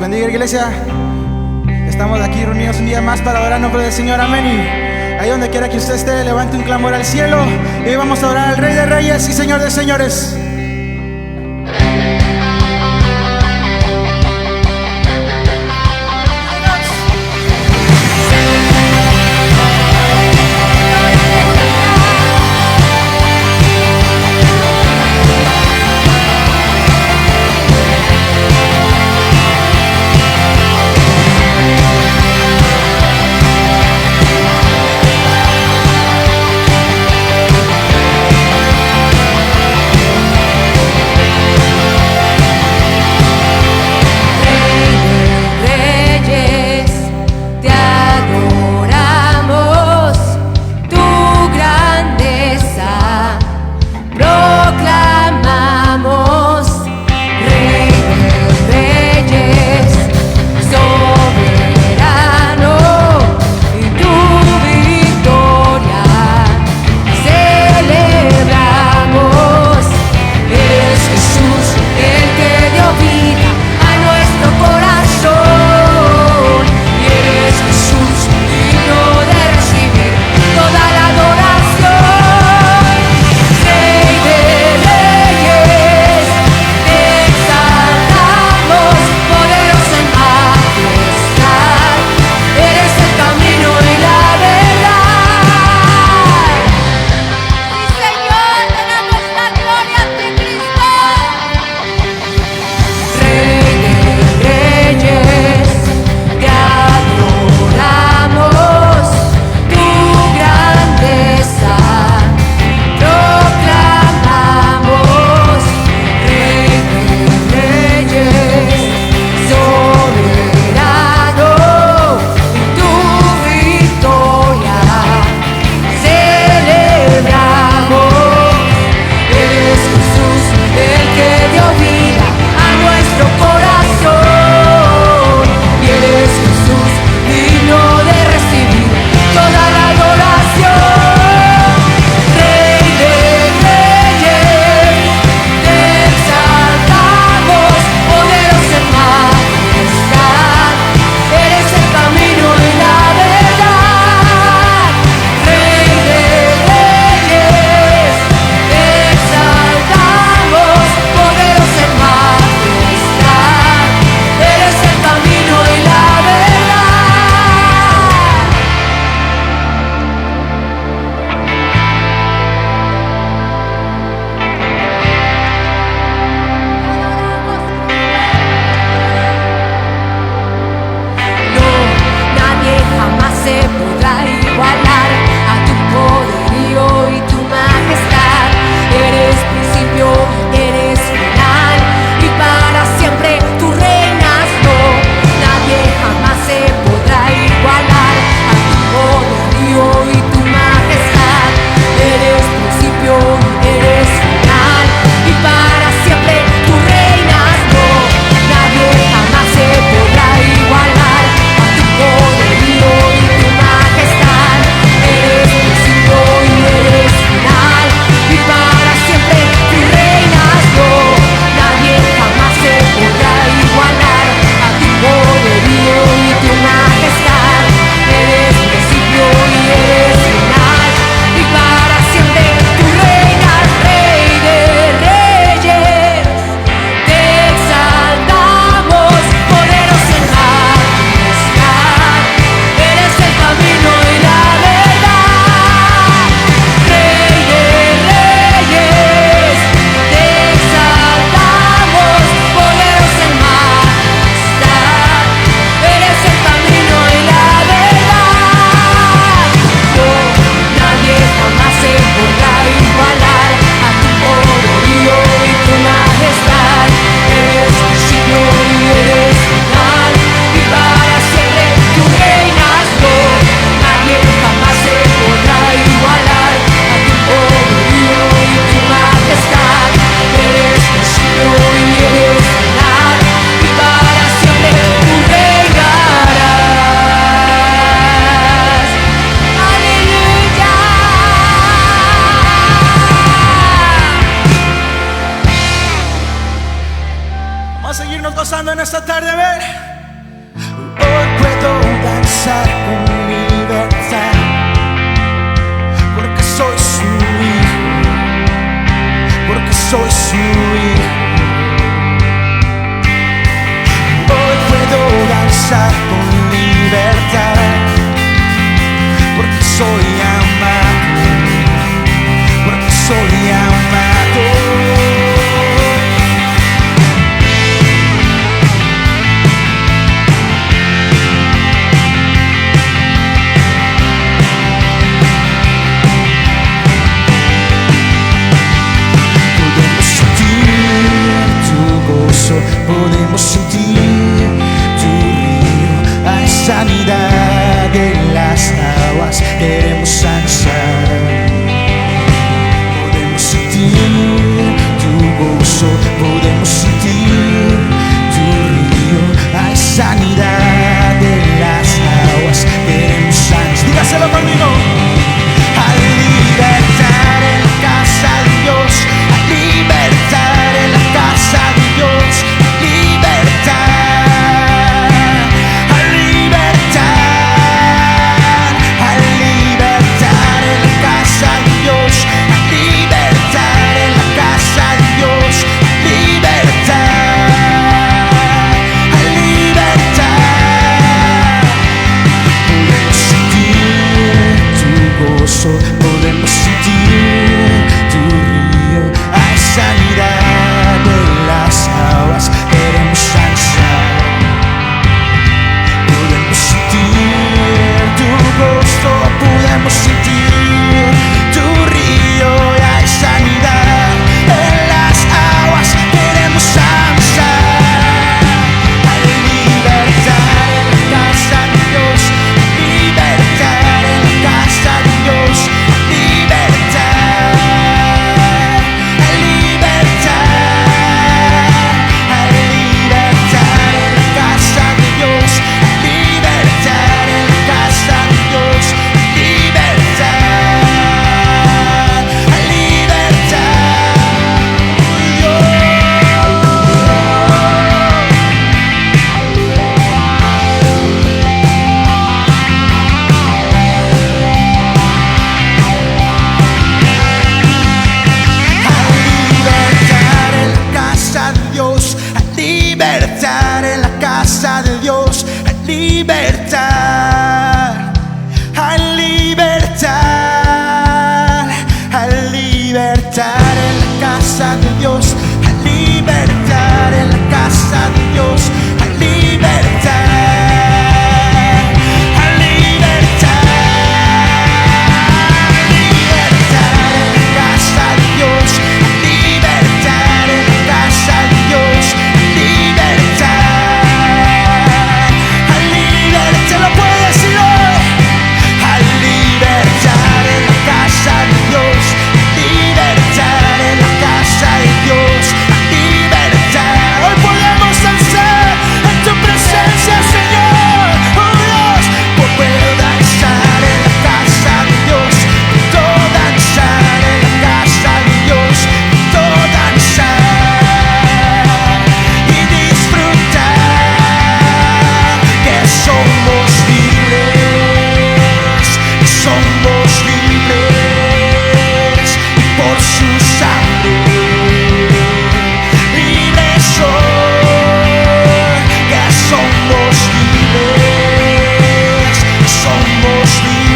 bendiga, iglesia. Estamos aquí reunidos un día más para adorar el nombre del Señor. Amén. Y ahí donde quiera que usted esté, levante un clamor al cielo. Y hoy vamos a adorar al Rey de Reyes y Señor de Señores. sanidad en las aguas, queremos sanar. Podemos sentir tu gozo, podemos sentir tu río. Hay sanidad en las aguas, queremos sanar. Dígaselo conmigo. Al libertar en la casa de Dios, al libertar en la casa de Dios, libertar, al libertar, al libertar en la casa de Dios, al libertar en la casa de Dios, libertar, al libertar, podemos sentir tu gozo, podemos sentir tu río. Hay sanidad en las aguas, queremos sanar. Podemos sentir tu gozo, podemos sentir tu río. Y hay sanidad en las aguas, queremos sanar. Al libertar en la casa de Dios, libertar en la casa de Dios, libertar, al libertar, al libertar en la casa de Dios, libertar en la casa de Dios, libertar, al libertar en la casa de Dios, al libertar, al libertar, al libertar en la casa de Dios, al libertar en la casa de Dios, al libertar, al libertar, libertar en la casa de Dios, libertar en la casa de Dios, libertar, al libertar, lo puedo decir hoy, al libertar en la casa de Dios, libertar en la casa de Dios, libertar. Hoy podemos danzar en tu presencia, Señor, oh Dios, puedo danzar en la casa de Dios, puedo danzar en la casa de Dios, puedo danzar y disfrutar que somos libres, y por su sangre libres soy, que somos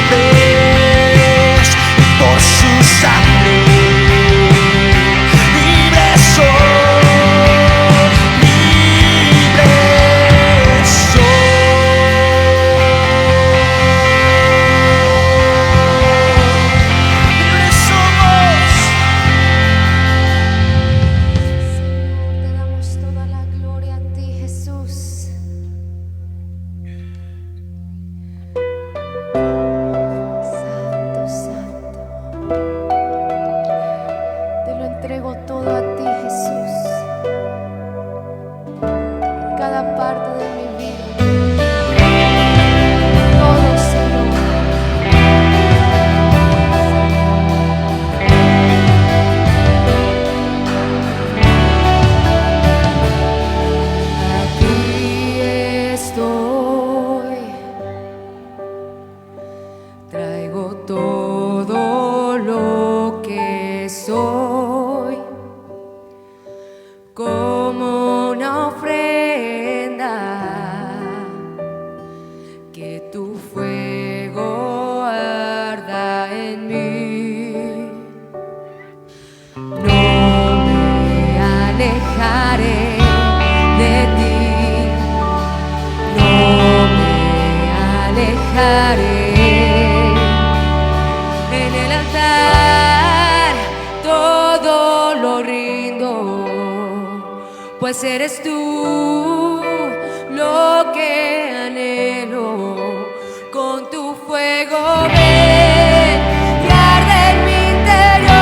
libres, y por su sangre libres soy, libres somos. Señor, te damos toda la gloria a ti, Jesús. Santo, santo. Te lo entrego todo a ti, Jesús. Cada parte de mi vida. Todo, Señor. Aquí estoy, traigo todo lo que soy, como una ofrenda, que tu fuego arda en mí. No me alejaré de ti, no me alejaré. En el altar todo lo rindo, pues eres tú lo que anhelo. Pasión en mi interior.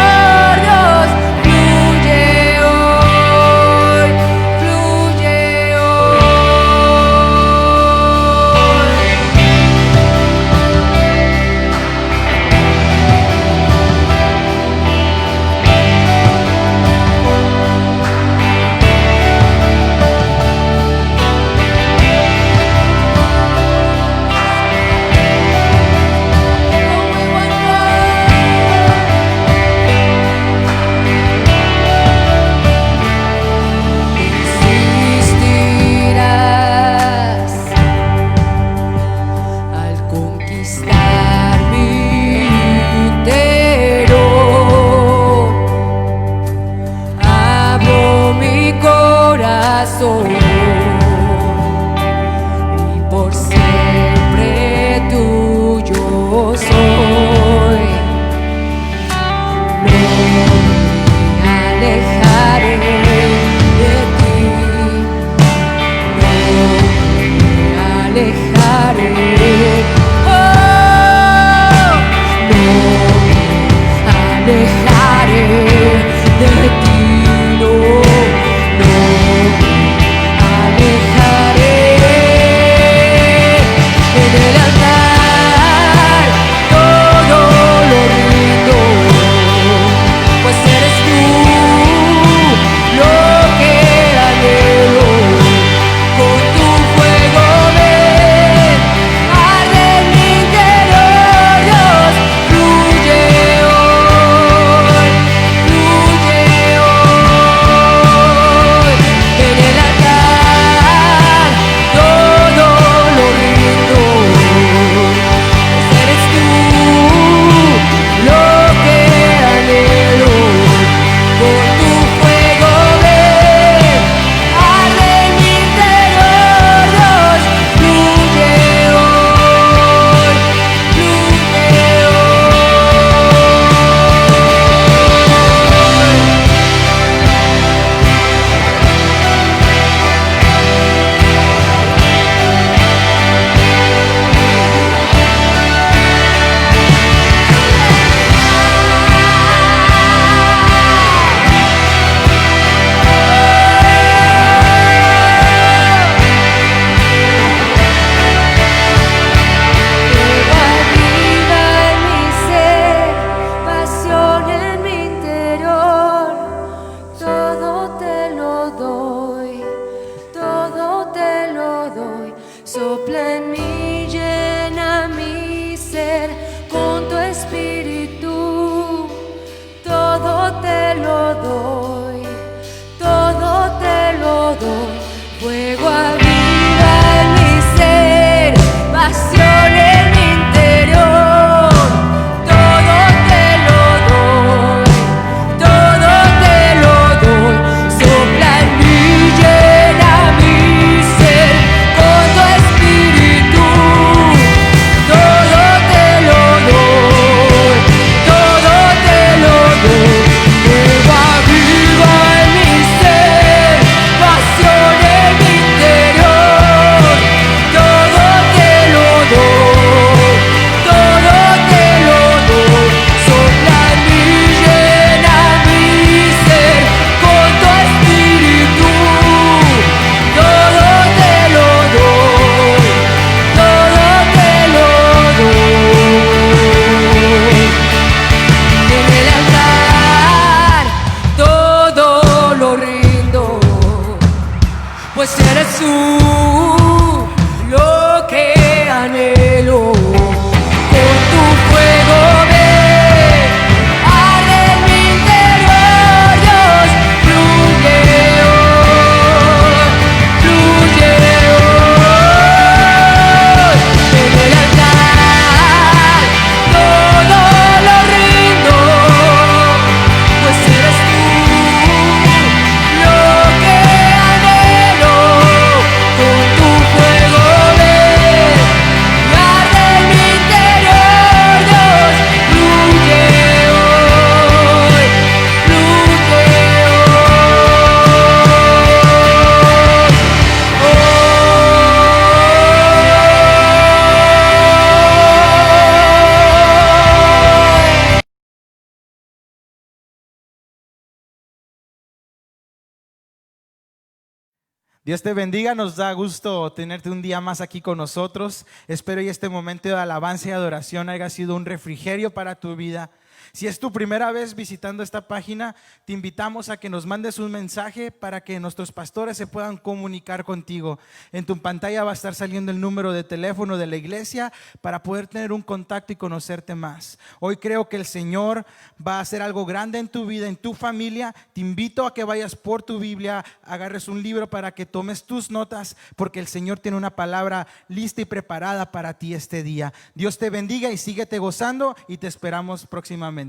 Dios te bendiga, nos da gusto tenerte un día más aquí con nosotros. Espero que este momento de alabanza y adoración haya sido un refrigerio para tu vida. Si es tu primera vez visitando esta página, te invitamos a que nos mandes un mensaje para que nuestros pastores se puedan comunicar contigo. En tu pantalla va a estar saliendo el número de teléfono de la iglesia para poder tener un contacto y conocerte más. Hoy creo que el Señor va a hacer algo grande en tu vida, en tu familia. Te invito a que vayas por tu Biblia, agarres un libro para que tomes tus notas, porque el Señor tiene una palabra lista y preparada para ti este día. Dios te bendiga y síguete gozando, y te esperamos próximamente.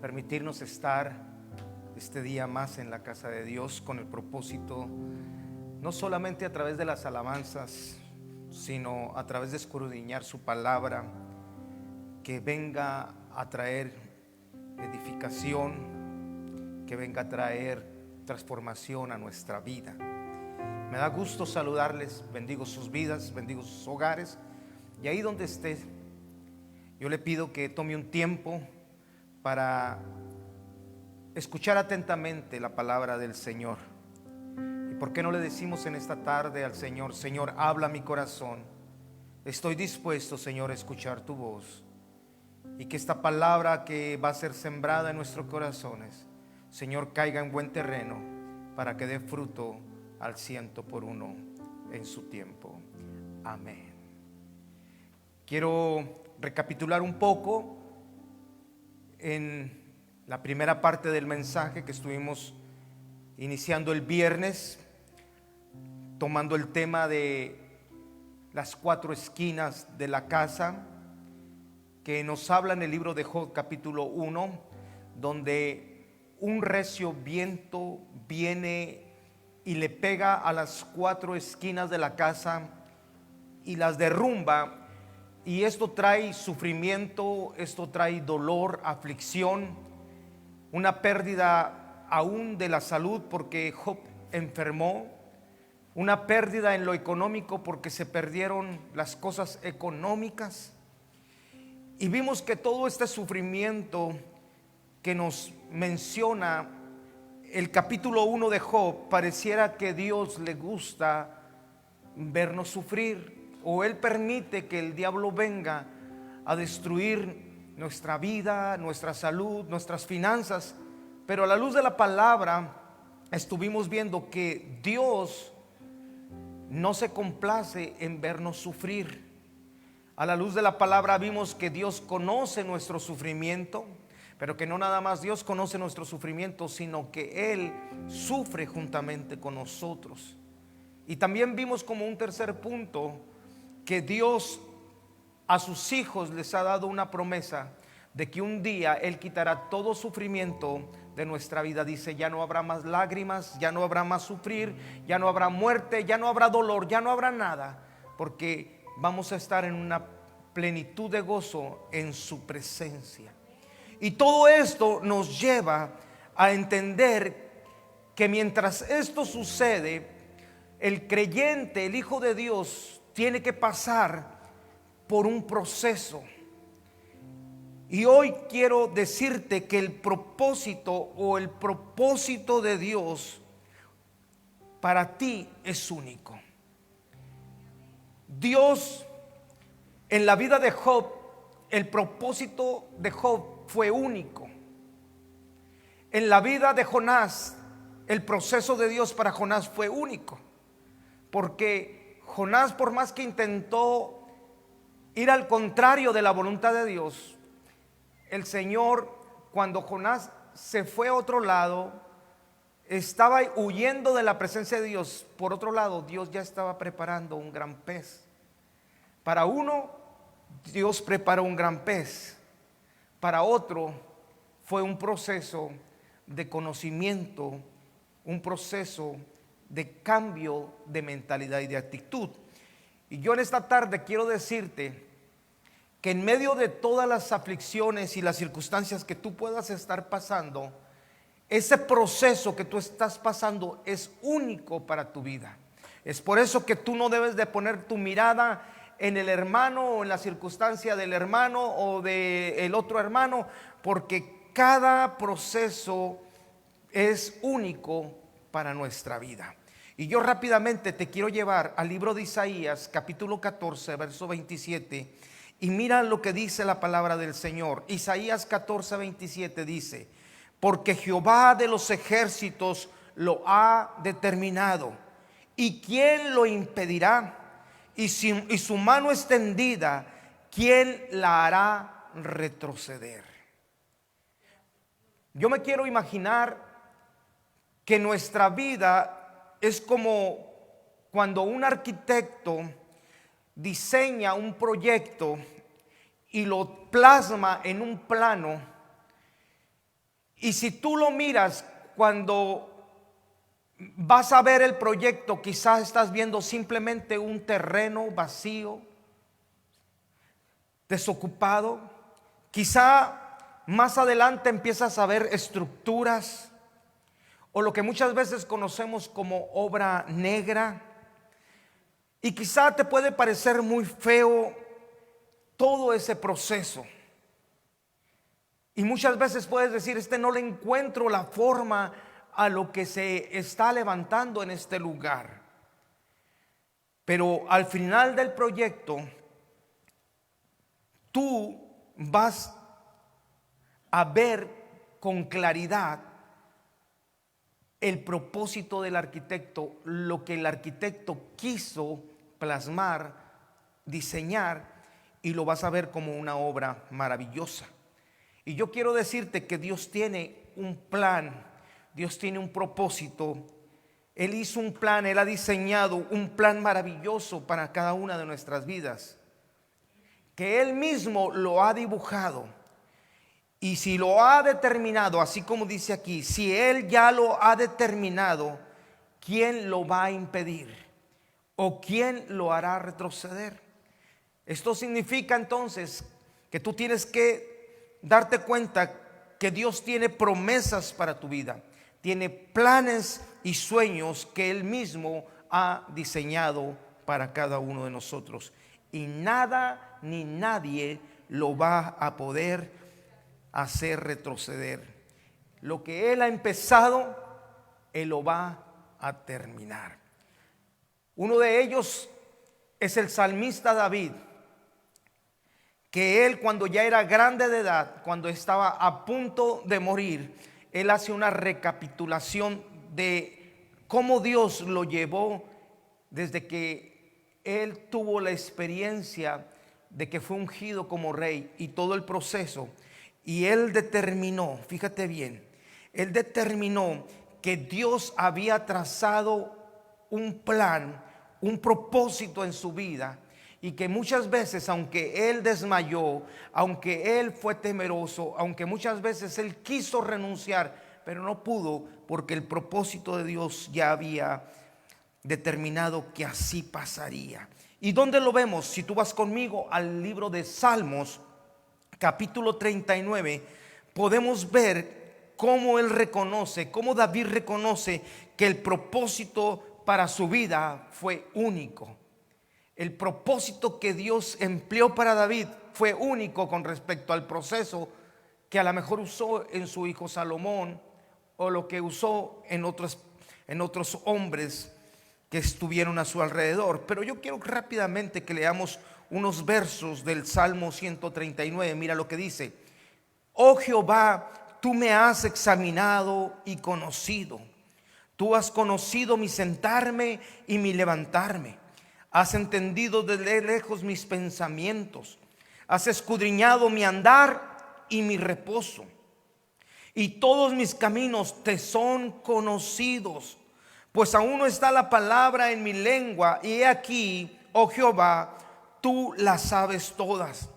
Permitirnos estar este día más en la casa de Dios con el propósito, no solamente a través de las alabanzas, sino a través de escudriñar su palabra, que venga a traer edificación, que venga a traer transformación a nuestra vida. Me da gusto saludarles, bendigo sus vidas, bendigo sus hogares, y ahí donde esté, yo le pido que tome un tiempo para escuchar atentamente la palabra del Señor. ¿Y por qué no le decimos en esta tarde al Señor: Señor, habla mi corazón, estoy dispuesto, Señor, a escuchar tu voz? Y que esta palabra que va a ser sembrada en nuestros corazones, Señor, caiga en buen terreno para que dé fruto al 100% en su tiempo. Amén. Quiero recapitular un poco en la primera parte del mensaje que estuvimos iniciando el viernes, tomando el tema de las 4 esquinas de la casa, que nos habla en el libro de Job capítulo 1, donde un recio viento viene y le pega a las 4 esquinas de la casa y las derrumba. Y esto trae sufrimiento, esto trae dolor, aflicción, una pérdida aún de la salud porque Job enfermó, una pérdida en lo económico porque se perdieron las cosas económicas. Y vimos que todo este sufrimiento que nos menciona el capítulo 1 de Job, pareciera que Dios le gusta vernos sufrir, o Él permite que el diablo venga a destruir nuestra vida, nuestra salud, nuestras finanzas. Pero a la luz de la palabra estuvimos viendo que Dios no se complace en vernos sufrir. A la luz de la palabra vimos que Dios conoce nuestro sufrimiento, pero que no nada más Dios conoce nuestro sufrimiento, sino que Él sufre juntamente con nosotros. Y también vimos como un tercer punto que Dios a sus hijos les ha dado una promesa de que un día Él quitará todo sufrimiento de nuestra vida. Dice: ya no habrá más lágrimas, ya no habrá más sufrir, ya no habrá muerte, ya no habrá dolor, ya no habrá nada, porque vamos a estar en una plenitud de gozo en su presencia. Y todo esto nos lleva a entender que mientras esto sucede, el creyente, el hijo de Dios, tiene que pasar por un proceso. Y hoy quiero decirte que el propósito de Dios para ti es único. Dios, en la vida de Job, el propósito de Job fue único. En la vida de Jonás, el proceso de Dios para Jonás fue único, porque Jonás, por más que intentó ir al contrario de la voluntad de Dios, el Señor, cuando Jonás se fue a otro lado, estaba huyendo de la presencia de Dios. Por otro lado, Dios ya estaba preparando un gran pez. Para uno, Dios preparó un gran pez. Para otro, fue un proceso de conocimiento, un proceso de cambio de mentalidad y de actitud. Y yo en esta tarde quiero decirte que en medio de todas las aflicciones y las circunstancias que tú puedas estar pasando, ese proceso que tú estás pasando es único para tu vida. Es por eso que tú no debes de poner tu mirada en el hermano o en la circunstancia del hermano o del otro hermano, porque cada proceso es único para nuestra vida. Y yo rápidamente te quiero llevar al libro de Isaías, capítulo 14, verso 27, y mira lo que dice la palabra del Señor. Isaías 14, 27 dice: porque Jehová de los ejércitos lo ha determinado, ¿y quién lo impedirá? Y su mano extendida, ¿quién la hará retroceder? Yo me quiero imaginar que nuestra vida es como cuando un arquitecto diseña un proyecto y lo plasma en un plano, y si tú lo miras, cuando vas a ver el proyecto, quizás estás viendo simplemente un terreno vacío, desocupado. Quizá más adelante empiezas a ver estructuras, o lo que muchas veces conocemos como obra negra, y quizá te puede parecer muy feo todo ese proceso. Y muchas veces puedes decir: no le encuentro la forma a lo que se está levantando en este lugar. Pero al final del proyecto, tú vas a ver con claridad el propósito del arquitecto, lo que el arquitecto quiso plasmar, diseñar, y lo vas a ver como una obra maravillosa. Y yo quiero decirte que Dios tiene un plan, Dios tiene un propósito. Él hizo un plan, Él ha diseñado un plan maravilloso para cada una de nuestras vidas, que Él mismo lo ha dibujado. Y si lo ha determinado, así como dice aquí, si Él ya lo ha determinado, ¿quién lo va a impedir? ¿O quién lo hará retroceder? Esto significa entonces que tú tienes que darte cuenta que Dios tiene promesas para tu vida, tiene planes y sueños que Él mismo ha diseñado para cada uno de nosotros, y nada ni nadie lo va a poder hacer retroceder. Lo que Él ha empezado, Él lo va a terminar. Uno de ellos es el salmista David, que él, cuando ya era grande de edad, cuando estaba a punto de morir, él hace una recapitulación de cómo Dios lo llevó desde que él tuvo la experiencia de que fue ungido como rey y todo el proceso. Y él determinó, fíjate bien, él determinó que Dios había trazado un plan, un propósito en su vida, y que muchas veces, aunque él desmayó, aunque él fue temeroso, aunque muchas veces él quiso renunciar, pero no pudo, porque el propósito de Dios ya había determinado que así pasaría. ¿Y dónde lo vemos? Si tú vas conmigo al libro de Salmos, capítulo 39, podemos ver cómo él reconoce, cómo David reconoce que el propósito para su vida fue único. El propósito que Dios empleó para David fue único con respecto al proceso que a lo mejor usó en su hijo Salomón, o lo que usó en otros hombres que estuvieron a su alrededor. Pero yo quiero rápidamente que leamos unos versos del Salmo 139. Mira lo que dice: oh Jehová, tú me has examinado y conocido. Tú has conocido mi sentarme y mi levantarme. Has entendido desde lejos mis pensamientos. Has escudriñado mi andar y mi reposo. Y todos mis caminos te son conocidos. Pues aún no está la palabra en mi lengua. Y he aquí, oh Jehová, tú las sabes todas.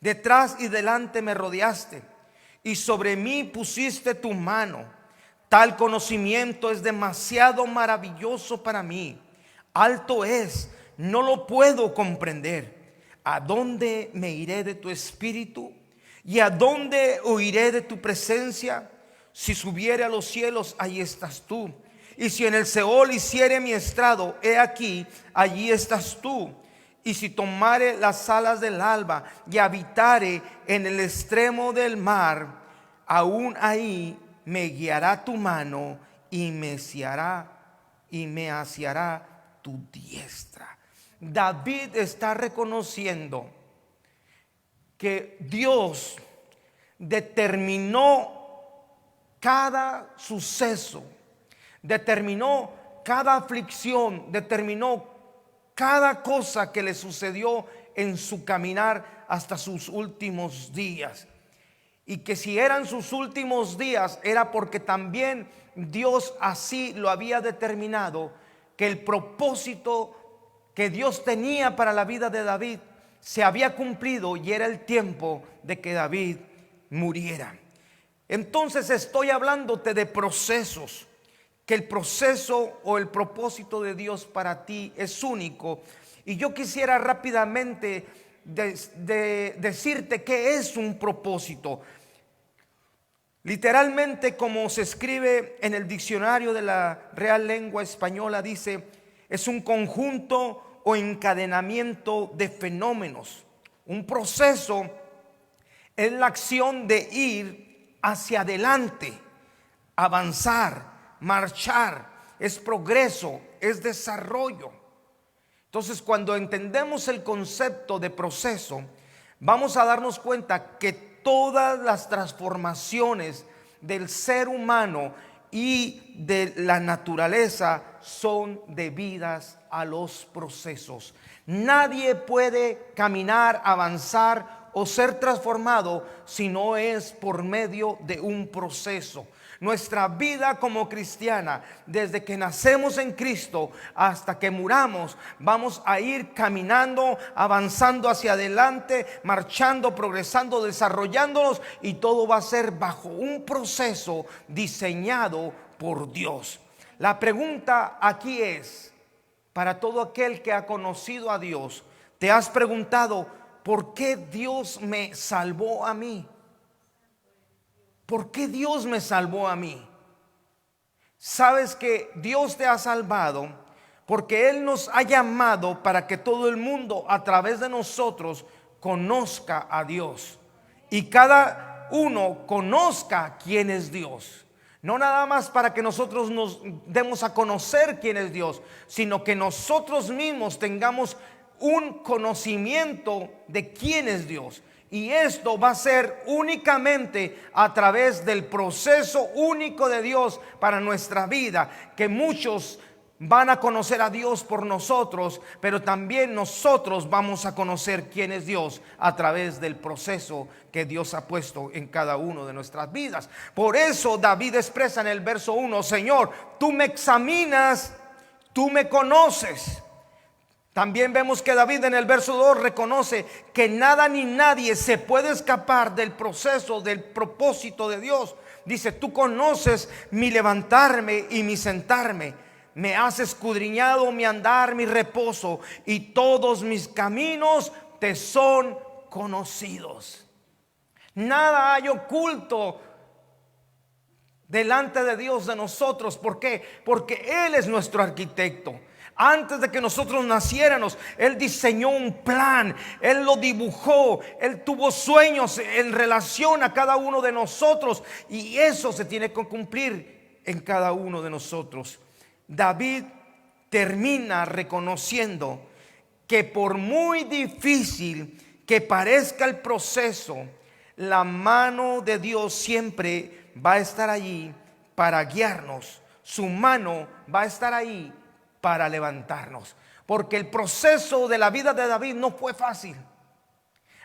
Detrás y delante me rodeaste, y sobre mí pusiste tu mano. Tal conocimiento es demasiado maravilloso para mí. Alto es, no lo puedo comprender. ¿A dónde me iré de tu espíritu? ¿Y a dónde huiré de tu presencia? Si subiere a los cielos, ahí estás tú. Y si en el Seol hiciere mi estrado, he aquí, allí estás tú. Y si tomare las alas del alba y habitare en el extremo del mar, aún ahí me guiará tu mano y me asiará tu diestra. David está reconociendo que Dios determinó cada suceso, determinó cada aflicción, determinó cada cosa que le sucedió en su caminar hasta sus últimos días. Y que si eran sus últimos días era porque también Dios así lo había determinado, que el propósito que Dios tenía para la vida de David se había cumplido y era el tiempo de que David muriera. Entonces estoy hablándote de procesos, que el proceso o el propósito de Dios para ti es único. Y yo quisiera rápidamente decirte qué es un propósito. Literalmente, como se escribe en el diccionario de la Real Lengua Española, dice: es un conjunto o encadenamiento de fenómenos. Un proceso es la acción de ir hacia adelante, avanzar, marchar, es progreso, es desarrollo. Entonces, cuando entendemos el concepto de proceso, vamos a darnos cuenta que todas las transformaciones del ser humano y de la naturaleza son debidas a los procesos. Nadie puede caminar, avanzar o ser transformado si no es por medio de un proceso. Nuestra vida como cristiana, desde que nacemos en Cristo hasta que muramos, vamos a ir caminando, avanzando hacia adelante, marchando, progresando, desarrollándonos, y todo va a ser bajo un proceso diseñado por Dios. La pregunta aquí es, para todo aquel que ha conocido a Dios, ¿te has preguntado por qué Dios me salvó a mí? ¿Por qué Dios me salvó a mí? Sabes que Dios te ha salvado porque Él nos ha llamado para que todo el mundo a través de nosotros conozca a Dios, y cada uno conozca quién es Dios. No nada más para que nosotros nos demos a conocer quién es Dios, sino que nosotros mismos tengamos un conocimiento de quién es Dios. Y esto va a ser únicamente a través del proceso único de Dios para nuestra vida, que muchos van a conocer a Dios por nosotros, pero también nosotros vamos a conocer quién es Dios a través del proceso que Dios ha puesto en cada uno de nuestras vidas. Por eso David expresa en el verso 1: Señor, tú me examinas, tú me conoces. También vemos que David en el verso 2 reconoce que nada ni nadie se puede escapar del proceso, del propósito de Dios. Dice: tú conoces mi levantarme y mi sentarme, me has escudriñado mi andar, mi reposo, y todos mis caminos te son conocidos. Nada hay oculto delante de Dios de nosotros. ¿Por qué? Porque Él es nuestro arquitecto. Antes de que nosotros naciéramos, Él diseñó un plan, Él lo dibujó, Él tuvo sueños en relación a cada uno de nosotros, y eso se tiene que cumplir en cada uno de nosotros. David termina reconociendo que por muy difícil que parezca el proceso, la mano de Dios siempre va a estar allí para guiarnos. Su mano va a estar ahí para levantarnos, porque el proceso de la vida de David no fue fácil.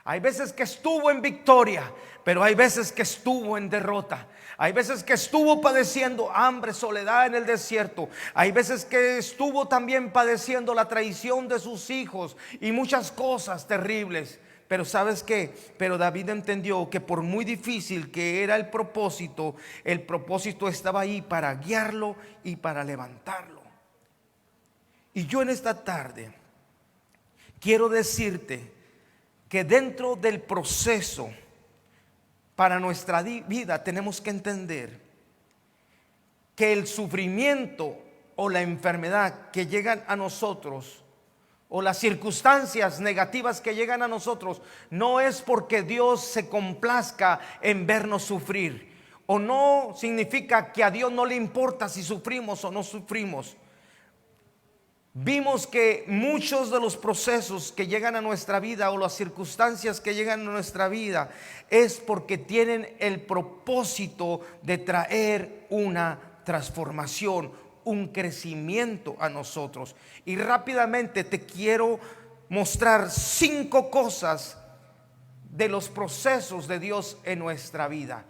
Hay veces que estuvo en victoria, pero hay veces que estuvo en derrota. Hay veces que estuvo padeciendo hambre, soledad en el desierto. Hay veces que estuvo también padeciendo la traición de sus hijos y muchas cosas terribles. Pero ¿sabes qué? Pero David entendió que por muy difícil que era el propósito estaba ahí para guiarlo y para levantarlo. Y yo en esta tarde quiero decirte que dentro del proceso para nuestra vida tenemos que entender que el sufrimiento o la enfermedad que llegan a nosotros, o las circunstancias negativas que llegan a nosotros, no es porque Dios se complazca en vernos sufrir, o no significa que a Dios no le importa si sufrimos o no sufrimos. Vimos que muchos de los procesos que llegan a nuestra vida o las circunstancias que llegan a nuestra vida es porque tienen el propósito de traer una transformación, un crecimiento a nosotros. Y rápidamente te quiero mostrar 5 cosas de los procesos de Dios en nuestra vida.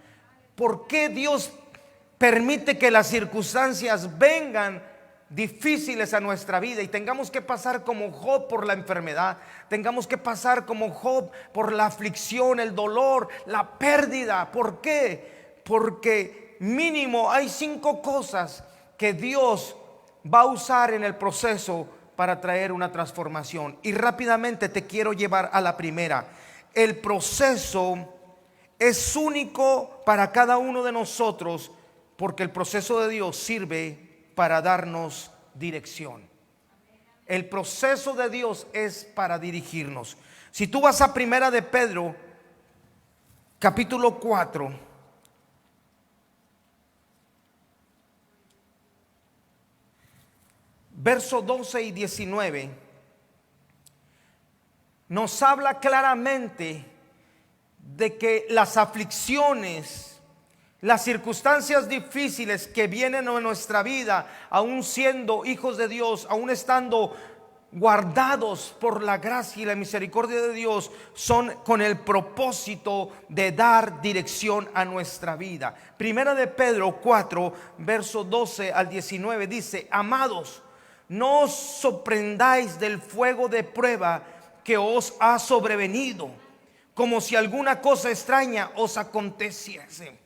¿Por qué Dios permite que las circunstancias vengan difíciles a nuestra vida y tengamos que pasar como Job por la enfermedad, tengamos que pasar como Job por la aflicción, el dolor, la pérdida? ¿Por qué? Porque mínimo hay 5 cosas que Dios va a usar en el proceso para traer una transformación. Y rápidamente te quiero llevar a la primera. El proceso es único para cada uno de nosotros, porque el proceso de Dios sirve para darnos dirección. El proceso de Dios es para dirigirnos. Si tú vas a Primera de Pedro, capítulo 4, verso 12 y 19, nos habla claramente de que las aflicciones, las circunstancias difíciles que vienen en nuestra vida, aún siendo hijos de Dios, aún estando guardados por la gracia y la misericordia de Dios, son con el propósito de dar dirección a nuestra vida. Primera de Pedro 4, verso 12 al 19 dice: amados, no os sorprendáis del fuego de prueba que os ha sobrevenido, como si alguna cosa extraña os aconteciese.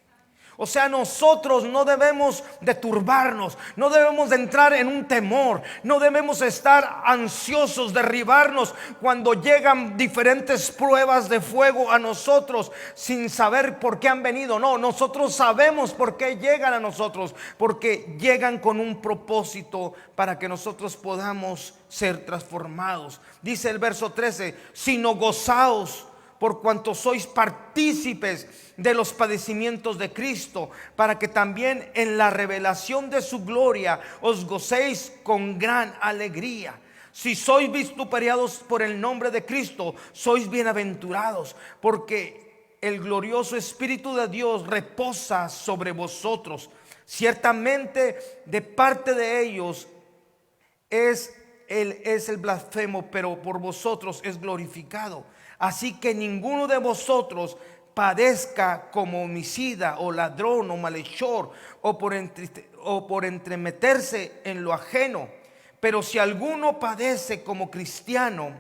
O sea, nosotros no debemos de turbarnos, no debemos de entrar en un temor, no debemos estar ansiosos, derribarnos cuando llegan diferentes pruebas de fuego a nosotros sin saber por qué han venido. No, nosotros sabemos por qué llegan a nosotros, porque llegan con un propósito para que nosotros podamos ser transformados. Dice el verso 13: sino gozaos por cuanto sois partícipes de los padecimientos de Cristo, para que también en la revelación de su gloria os gocéis con gran alegría. Si sois vituperados por el nombre de Cristo, sois bienaventurados, porque el glorioso Espíritu de Dios reposa sobre vosotros. Ciertamente de parte de ellos es el blasfemo, pero por vosotros es glorificado. Así que ninguno de vosotros padezca como homicida o ladrón o malhechor o por entremeterse en lo ajeno. Pero si alguno padece como cristiano,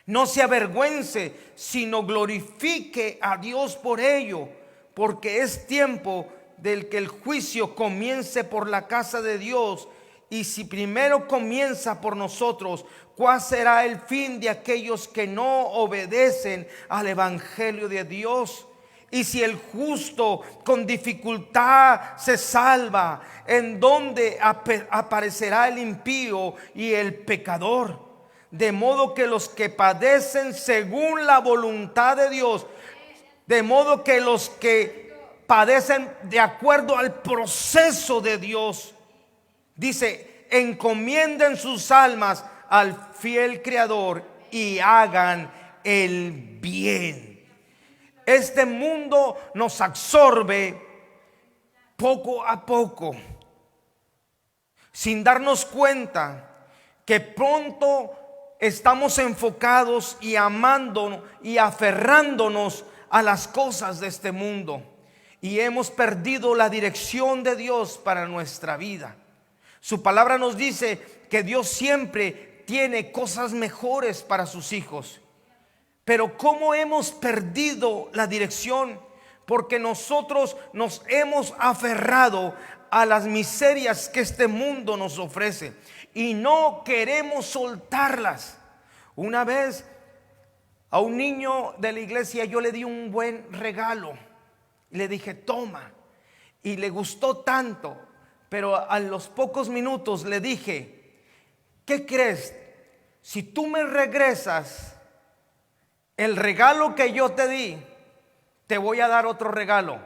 no se avergüence, sino glorifique a Dios por ello, porque es tiempo del que el juicio comience por la casa de Dios. Y si primero comienza por nosotros, ¿cuál será el fin de aquellos que no obedecen al evangelio de Dios? Y si el justo con dificultad se salva, ¿en dónde aparecerá el impío y el pecador? De modo que los que padecen según la voluntad de Dios, de modo que los que padecen de acuerdo al proceso de Dios, dice, encomienden sus almas al fiel Creador y hagan el bien. Este mundo nos absorbe poco a poco, sin darnos cuenta que pronto estamos enfocados y amando y aferrándonos a las cosas de este mundo, y hemos perdido la dirección de Dios para nuestra vida. Su palabra nos dice que Dios siempre tiene cosas mejores para sus hijos. Pero ¿cómo hemos perdido la dirección? Porque nosotros nos hemos aferrado a las miserias que este mundo nos ofrece y no queremos soltarlas. Una vez a un niño de la iglesia yo le di un buen regalo. Le dije, toma. Y le gustó tanto Pero a los pocos minutos le dije: ¿qué crees? Si tú me regresas el regalo que yo te di, te voy a dar otro regalo.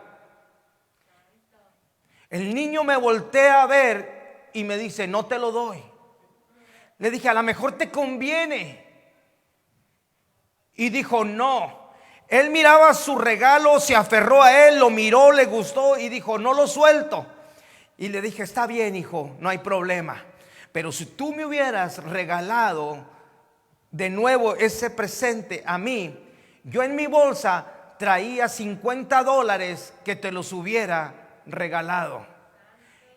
El niño me voltea a ver y me dice: no te lo doy. Le dije: a lo mejor te conviene. Y dijo: no. Él miraba su regalo, se aferró a él, lo miró, le gustó y dijo: no lo suelto. Y le dije: está bien, hijo, no hay problema. Pero si tú me hubieras regalado de nuevo ese presente a mí, yo en mi bolsa traía $50 que te los hubiera regalado.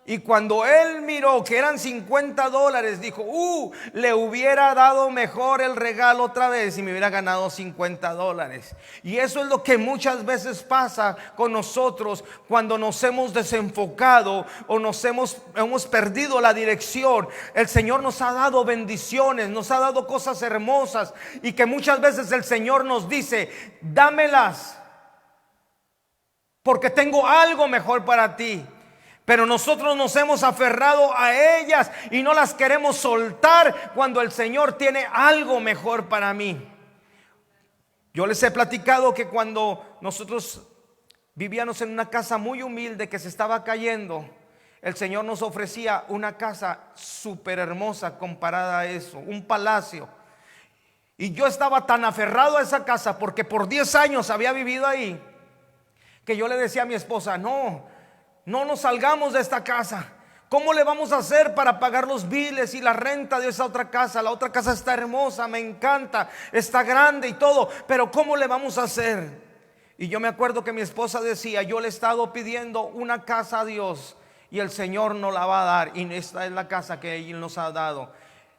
Y cuando él miró que eran $50, dijo: le hubiera dado mejor el regalo otra vez y me hubiera ganado $50. Y eso es lo que muchas veces pasa con nosotros cuando nos hemos desenfocado o hemos perdido la dirección. El Señor nos ha dado bendiciones, nos ha dado cosas hermosas, y que muchas veces el Señor nos dice: dámelas, porque tengo algo mejor para ti. Pero nosotros nos hemos aferrado a ellas y no las queremos soltar cuando el Señor tiene algo mejor para mí. Yo les he platicado que cuando nosotros vivíamos en una casa muy humilde que se estaba cayendo, el Señor nos ofrecía una casa súper hermosa comparada a eso, un palacio. Y yo estaba tan aferrado a esa casa porque por 10 años había vivido ahí, que yo le decía a mi esposa: no nos salgamos de esta casa. ¿Cómo le vamos a hacer para pagar los biles y la renta de esa otra casa? La otra casa está hermosa, me encanta, está grande y todo, pero ¿cómo le vamos a hacer? Y yo me acuerdo que mi esposa decía: yo le he estado pidiendo una casa a Dios y el Señor nos la va a dar, y esta es la casa que Él nos ha dado.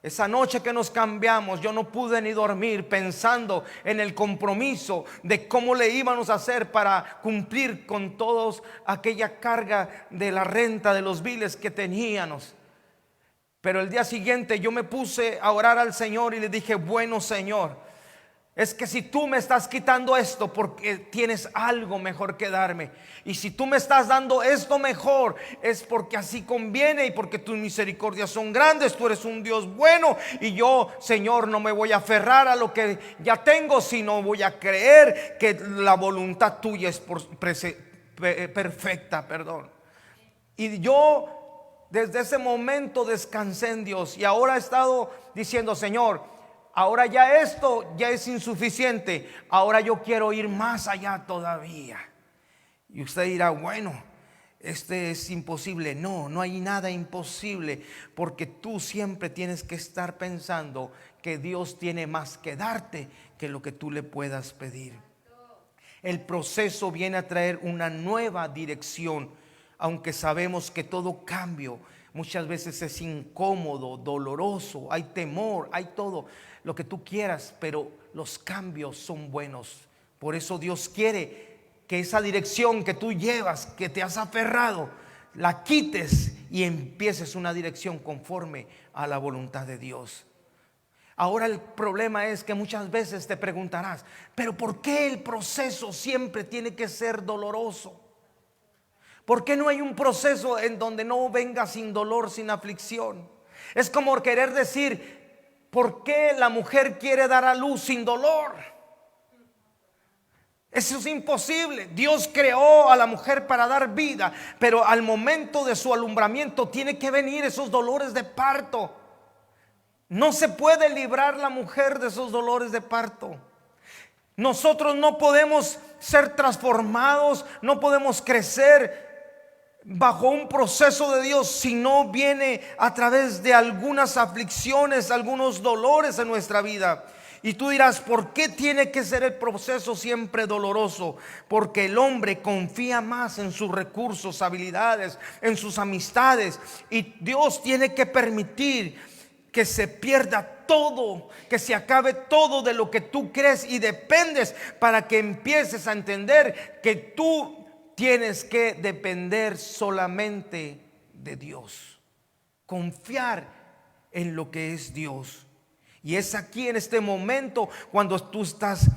Esa noche que nos cambiamos, yo no pude ni dormir pensando en el compromiso de cómo le íbamos a hacer para cumplir con toda aquella carga de la renta, de los biles que teníamos. Pero el día siguiente yo me puse a orar al Señor y le dije: bueno, Señor, es que si tú me estás quitando esto, porque tienes algo mejor que darme. Y si tú me estás dando esto mejor, es porque así conviene y porque tus misericordias son grandes. Tú eres un Dios bueno. Y yo, Señor, no me voy a aferrar a lo que ya tengo, sino voy a creer que la voluntad tuya es perfecta. Y yo desde ese momento descansé en Dios. Y ahora he estado diciendo: Señor, ahora ya esto ya es insuficiente, ahora yo quiero ir más allá todavía. Y usted dirá: bueno, este es imposible. No hay nada imposible, porque tú siempre tienes que estar pensando que Dios tiene más que darte que lo que tú le puedas pedir. El proceso viene a traer una nueva dirección, aunque sabemos que todo cambio muchas veces es incómodo, doloroso, hay temor, hay todo lo que tú quieras, pero los cambios son buenos. Por eso Dios quiere que esa dirección que tú llevas, que te has aferrado, la quites y empieces una dirección conforme a la voluntad de Dios. Ahora el problema es que muchas veces te preguntarás: pero ¿por qué el proceso siempre tiene que ser doloroso? ¿Por qué no hay un proceso en donde no venga sin dolor, sin aflicción? Es como querer decir: ¿por qué la mujer quiere dar a luz sin dolor? Eso es imposible. Dios creó a la mujer para dar vida, pero al momento de su alumbramiento tiene que venir esos dolores de parto. No se puede librar la mujer de esos dolores de parto. Nosotros no podemos ser transformados, no podemos crecer bajo un proceso de Dios si no viene a través de algunas aflicciones, algunos dolores en nuestra vida. Y tú dirás: ¿por qué tiene que ser el proceso siempre doloroso? Porque el hombre confía más en sus recursos, habilidades, en sus amistades, y Dios tiene que permitir que se pierda todo, que se acabe todo de lo que tú crees y dependes, para que empieces a entender que tú tienes que depender solamente de Dios, confiar en lo que es Dios. Y es aquí en este momento cuando tú estás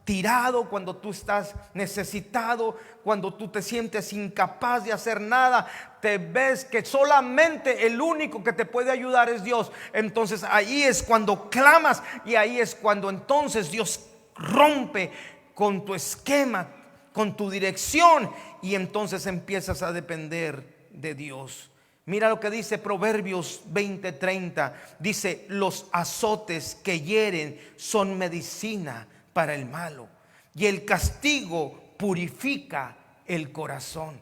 tirado, cuando tú estás necesitado, cuando tú te sientes incapaz de hacer nada, te ves que solamente el único que te puede ayudar es Dios. Entonces ahí es cuando clamas, y ahí es cuando entonces Dios rompe con tu esquema, con tu dirección, y entonces empiezas a depender de Dios. Mira lo que dice Proverbios 20:30. Dice: los azotes que hieren son medicina para el malo, y el castigo purifica el corazón.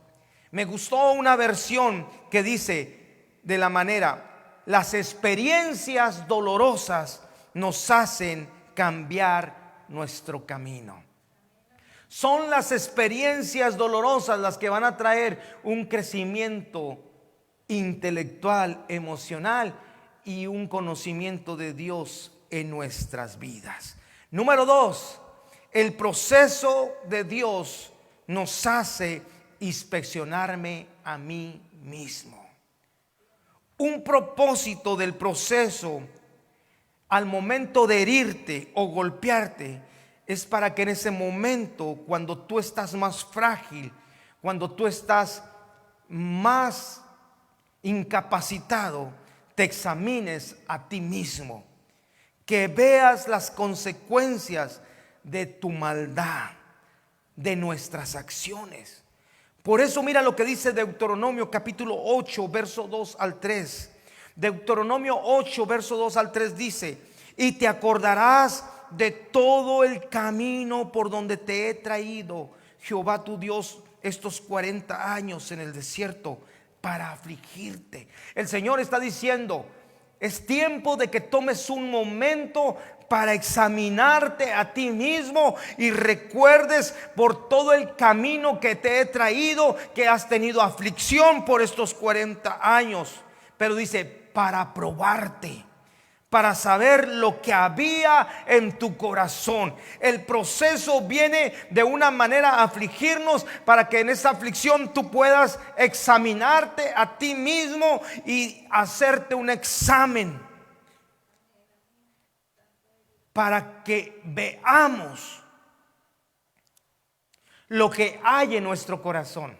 Me gustó una versión que dice de la manera: las experiencias dolorosas nos hacen cambiar nuestro camino. Son las experiencias dolorosas las que van a traer un crecimiento intelectual, emocional y un conocimiento de Dios en nuestras vidas. Número 2, el proceso de Dios nos hace inspeccionarme a mí mismo. Un propósito del proceso al momento de herirte o golpearte es para que en ese momento, cuando tú estás más frágil, cuando tú estás más incapacitado, te examines a ti mismo, que veas las consecuencias de tu maldad, de nuestras acciones. Por eso mira lo que dice Deuteronomio capítulo 8 verso 2 al 3. Deuteronomio 8 verso 2 al 3 dice: y te acordarás de todo el camino por donde te he traído Jehová tu Dios estos 40 años en el desierto para afligirte. El Señor está diciendo: es tiempo de que tomes un momento para examinarte a ti mismo y recuerdes por todo el camino que te he traído, que has tenido aflicción por estos 40 años. Pero dice: para probarte, para saber lo que había en tu corazón. El proceso viene de una manera a afligirnos, para que en esa aflicción tú puedas examinarte a ti mismo y hacerte un examen, para que veamos lo que hay en nuestro corazón.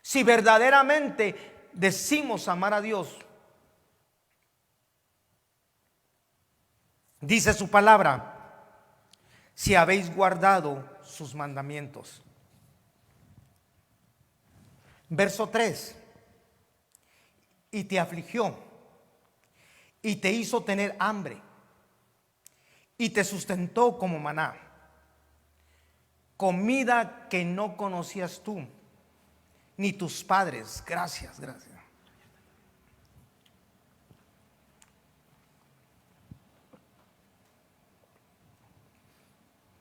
Si verdaderamente decimos amar a Dios. Dice su palabra: si habéis guardado sus mandamientos. Verso 3: y te afligió, y te hizo tener hambre, y te sustentó como maná, comida que no conocías tú, ni tus padres. Gracias.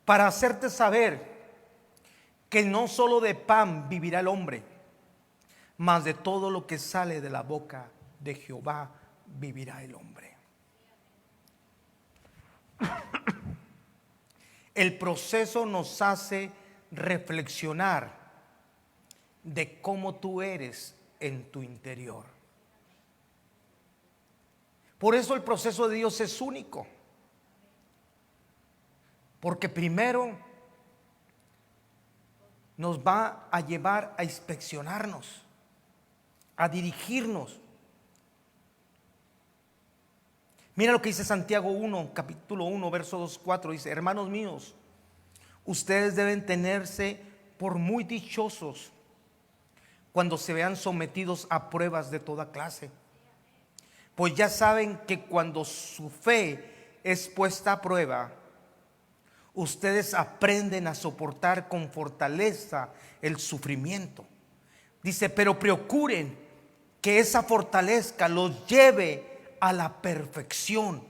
Para hacerte saber que no solo de pan vivirá el hombre, mas de todo lo que sale de la boca de Jehová vivirá el hombre. El proceso nos hace reflexionar de cómo tú eres en tu interior. Por eso el proceso de Dios es único. Porque primero nos va a llevar a inspeccionarnos, a dirigirnos. Mira lo que dice Santiago 1, capítulo 1, verso 2-4. Dice: hermanos míos, ustedes deben tenerse por muy dichosos cuando se vean sometidos a pruebas de toda clase. Pues ya saben que cuando su fe es puesta a prueba, ustedes aprenden a soportar con fortaleza el sufrimiento. Dice: pero procuren que esa fortaleza los lleve a la perfección,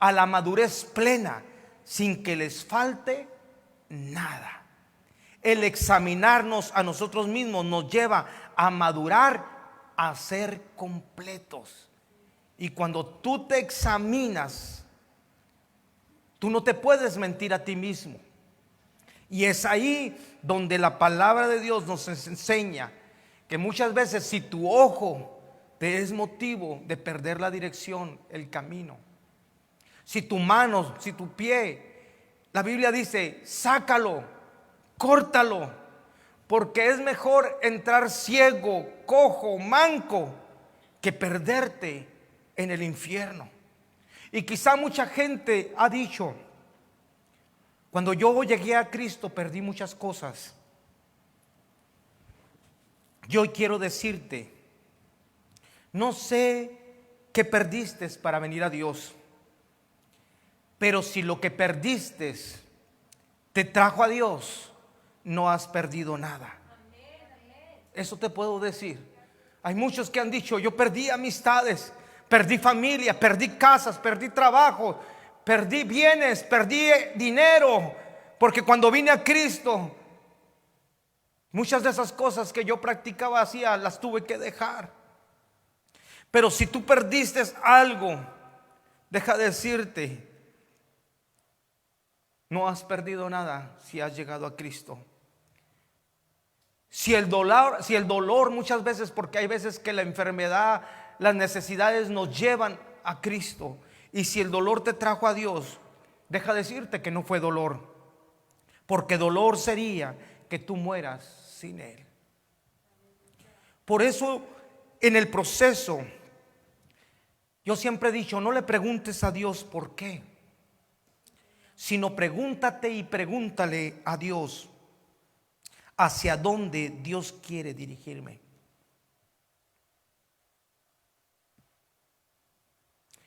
a la madurez plena, sin que les falte nada. El examinarnos a nosotros mismos nos lleva a madurar, a ser completos. Y cuando tú te examinas, tú no te puedes mentir a ti mismo. Y es ahí donde la palabra de Dios nos enseña que muchas veces, si tu ojo te es motivo de perder la dirección, el camino, si tu mano, si tu pie la Biblia dice, sácalo, córtalo, porque es mejor entrar ciego, cojo, manco, que perderte en el infierno. Y quizá mucha gente ha dicho, cuando yo llegué a Cristo perdí muchas cosas. Yo quiero decirte, no sé qué perdiste para venir a Dios, pero si lo que perdiste te trajo a Dios, no has perdido nada. Eso te puedo decir. Hay muchos que han dicho, yo perdí amistades, perdí familia, perdí casas, perdí trabajo, perdí bienes, perdí dinero, porque cuando vine a Cristo, muchas de esas cosas que yo practicaba hacía, las tuve que dejar. Pero si tú perdiste algo, deja de decirte, no has perdido nada si has llegado a Cristo. Si el dolor muchas veces, porque hay veces que la enfermedad, las necesidades nos llevan a Cristo, y si el dolor te trajo a Dios, deja decirte que no fue dolor, porque dolor sería que tú mueras sin Él. Por eso en el proceso yo siempre he dicho, no le preguntes a Dios por qué, sino pregúntate y pregúntale a Dios hacia dónde Dios quiere dirigirme.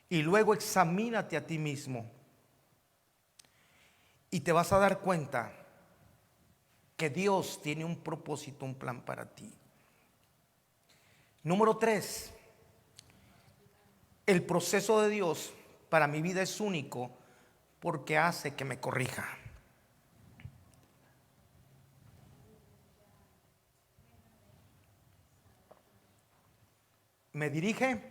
Y luego examínate a ti mismo y te vas a dar cuenta que Dios tiene un propósito, un plan para ti. Número 3, el proceso de Dios para mi vida es único porque hace que me corrija. Me dirige,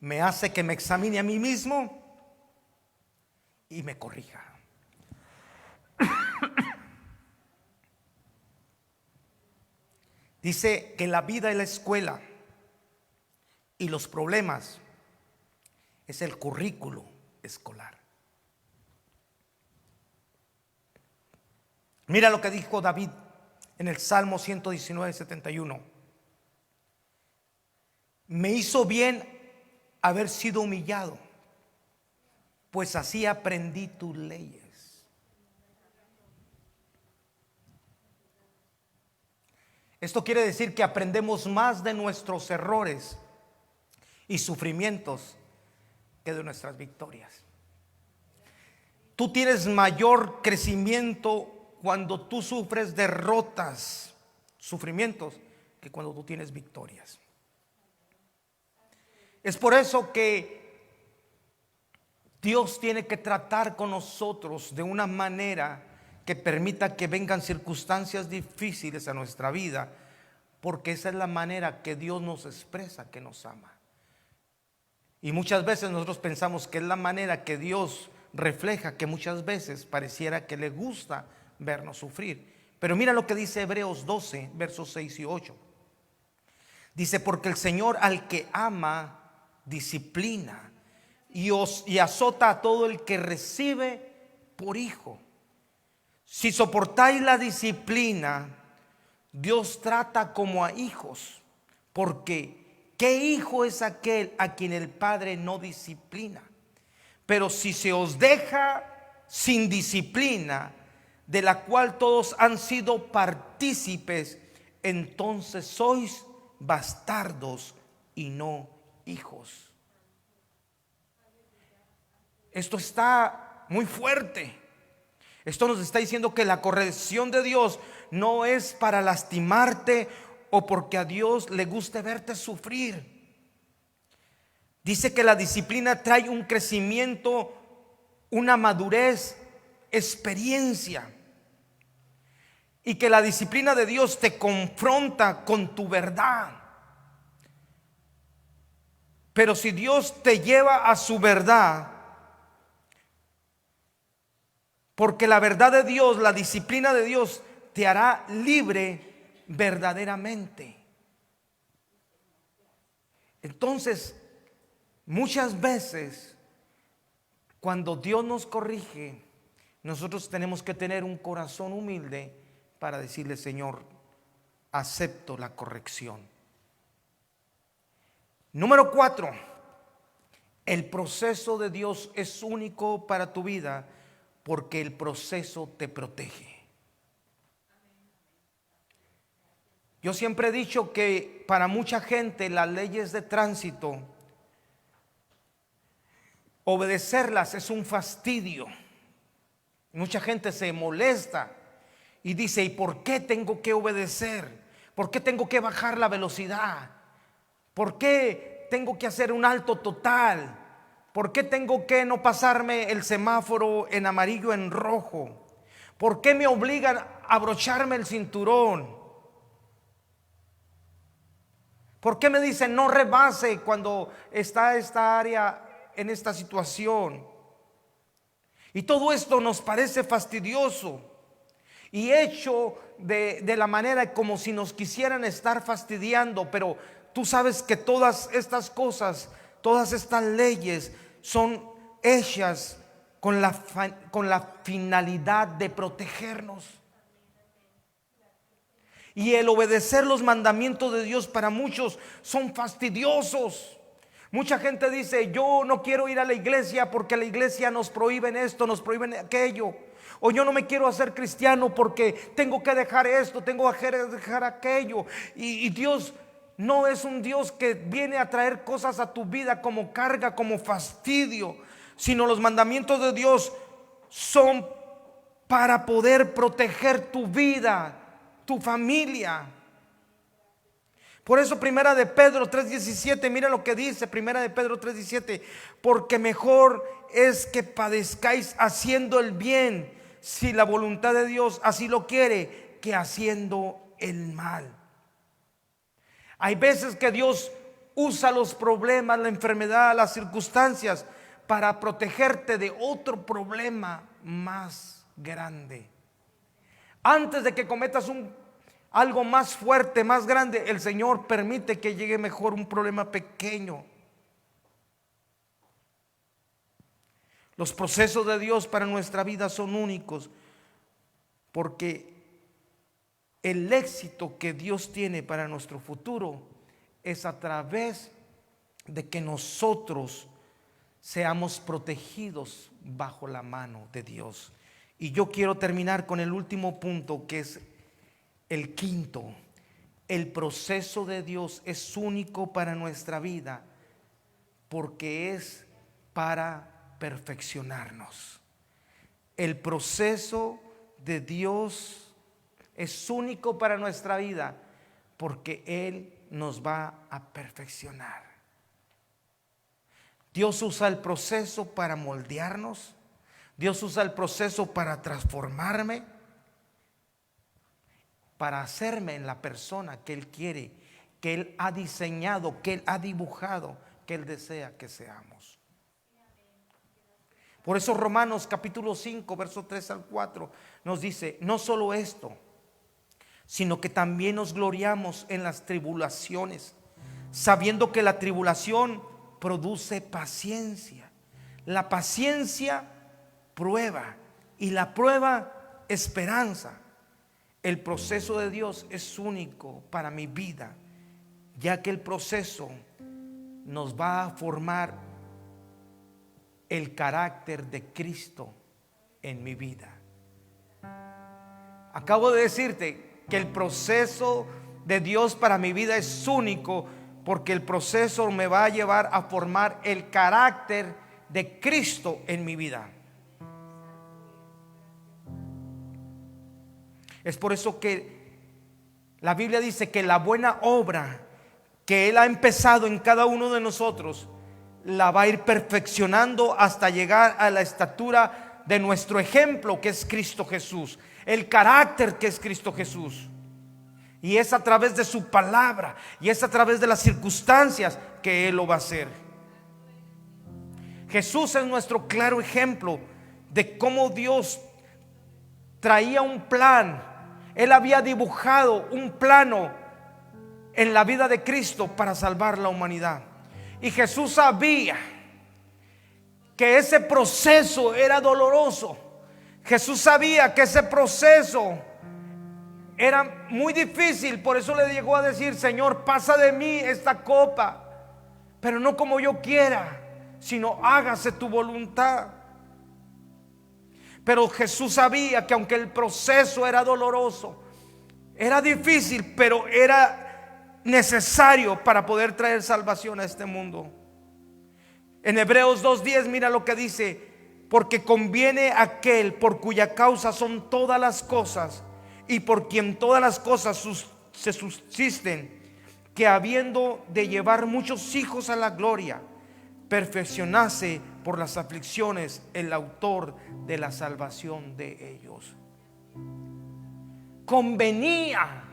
me hace que me examine a mí mismo y me corrija. Dice que la vida es la escuela y los problemas es el currículo escolar. Mira lo que dijo David en el Salmo 119:71. Me hizo bien haber sido humillado, pues así aprendí tus leyes. Esto quiere decir que aprendemos más de nuestros errores y sufrimientos que de nuestras victorias. Tú tienes mayor crecimiento cuando tú sufres derrotas, sufrimientos, que cuando tú tienes victorias. Es por eso que Dios tiene que tratar con nosotros de una manera que permita que vengan circunstancias difíciles a nuestra vida, porque esa es la manera que Dios nos expresa que nos ama. Y muchas veces nosotros pensamos que es la manera que Dios refleja, que muchas veces pareciera que le gusta vernos sufrir. Pero mira lo que dice Hebreos 12, versos 6 y 8. Dice, porque el Señor al que ama disciplina y azota a todo el que recibe por hijo. Si soportáis la disciplina, Dios trata como a hijos, porque ¿qué hijo es aquel a quien el Padre no disciplina? Pero si se os deja sin disciplina, de la cual todos han sido partícipes, entonces sois bastardos y no hijos. Esto está muy fuerte. Esto nos está diciendo que la corrección de Dios no es para lastimarte o porque a Dios le guste verte sufrir. Dice que la disciplina trae un crecimiento, una madurez, experiencia. Y que la disciplina de Dios te confronta con tu verdad. Pero si Dios te lleva a su verdad, porque la verdad de Dios, la disciplina de Dios te hará libre verdaderamente. Entonces, muchas veces cuando Dios nos corrige, nosotros tenemos que tener un corazón humilde para decirle: Señor, acepto la corrección. Número 4, el proceso de Dios es único para tu vida porque el proceso te protege. Yo siempre he dicho que para mucha gente las leyes de tránsito, obedecerlas es un fastidio. Mucha gente se molesta y dice: ¿y por qué tengo que obedecer? ¿Por qué tengo que bajar la velocidad? ¿Por qué tengo que hacer un alto total? ¿Por qué tengo que no pasarme el semáforo en amarillo en rojo? ¿Por qué me obligan a abrocharme el cinturón? ¿Por qué me dicen no rebase cuando está esta área en esta situación? Y todo esto nos parece fastidioso y hecho de la manera como si nos quisieran estar fastidiando. Pero tú sabes que todas estas cosas, todas estas leyes son hechas con la finalidad de protegernos. Y el obedecer los mandamientos de Dios para muchos son fastidiosos. Mucha gente dice: yo no quiero ir a la iglesia porque la iglesia nos prohíbe esto, nos prohíben aquello. O yo no me quiero hacer cristiano porque tengo que dejar esto, tengo que dejar aquello. Y Dios no es un Dios que viene a traer cosas a tu vida como carga, como fastidio, sino los mandamientos de Dios son para poder proteger tu vida, tu familia. Por eso Primera de Pedro 3:17, mira lo que dice Primera de Pedro 3:17: porque mejor es que padezcáis haciendo el bien, si la voluntad de Dios así lo quiere, que haciendo el mal. Hay veces que Dios usa los problemas, la enfermedad, las circunstancias para protegerte de otro problema más grande. Antes de que cometas algo más fuerte, más grande, el Señor permite que llegue mejor un problema pequeño. Los procesos de Dios para nuestra vida son únicos porque el éxito que Dios tiene para nuestro futuro es a través de que nosotros seamos protegidos bajo la mano de Dios. Y yo quiero terminar con el último punto, que es el quinto. El proceso de Dios es único para nuestra vida porque es para perfeccionarnos. El proceso de Dios es único para nuestra vida porque Él nos va a perfeccionar. Dios usa el proceso para moldearnos. Dios usa el proceso para transformarme, para hacerme en la persona que Él quiere, que Él ha diseñado, que Él ha dibujado, que Él desea que seamos. Por eso Romanos capítulo 5, verso 3 al 4 nos dice: no solo esto, sino que también nos gloriamos en las tribulaciones, sabiendo que la tribulación produce paciencia. La paciencia prueba y la prueba esperanza. El proceso de Dios es único para mi vida, ya que el proceso nos va a formar el carácter de Cristo en mi vida. Acabo de decirte que el proceso de Dios para mi vida es único porque el proceso me va a llevar a formar el carácter de Cristo en mi vida. Es por eso que la Biblia dice que la buena obra que Él ha empezado en cada uno de nosotros la va a ir perfeccionando hasta llegar a la estatura de nuestro ejemplo, que es Cristo Jesús, el carácter que es Cristo Jesús. Y es a través de su palabra y es a través de las circunstancias que Él lo va a hacer. Jesús es nuestro claro ejemplo de cómo Dios traía un plan. Él había dibujado un plano en la vida de Cristo para salvar la humanidad. Y Jesús sabía que ese proceso era doloroso. Jesús sabía que ese proceso era muy difícil, por eso le llegó a decir: Señor, pasa de mí esta copa, pero no como yo quiera, sino hágase tu voluntad. Pero Jesús sabía que aunque el proceso era doloroso, era difícil, pero era necesario para poder traer salvación a este mundo. En Hebreos 2:10 mira lo que dice: porque conviene aquel por cuya causa son todas las cosas y por quien todas las cosas se subsisten, que habiendo de llevar muchos hijos a la gloria, perfeccionase por las aflicciones el autor de la salvación de ellos. Convenía,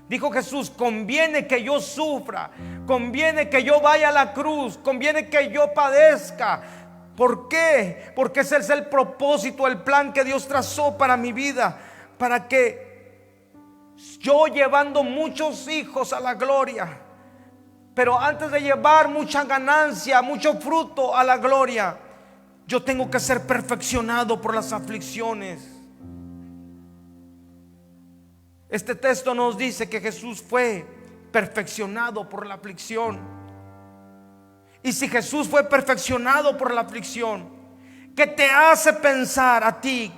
dijo Jesús, conviene que yo sufra, conviene que yo vaya a la cruz, conviene que yo padezca. ¿Por qué? Porque ese es el propósito, el plan que Dios trazó para mi vida, para que yo, llevando muchos hijos a la gloria, pero antes de llevar mucha ganancia, mucho fruto a la gloria, yo tengo que ser perfeccionado por las aflicciones. Este texto nos dice que Jesús fue perfeccionado por la aflicción. Y si Jesús fue perfeccionado por la aflicción, ¿qué te hace pensar a ti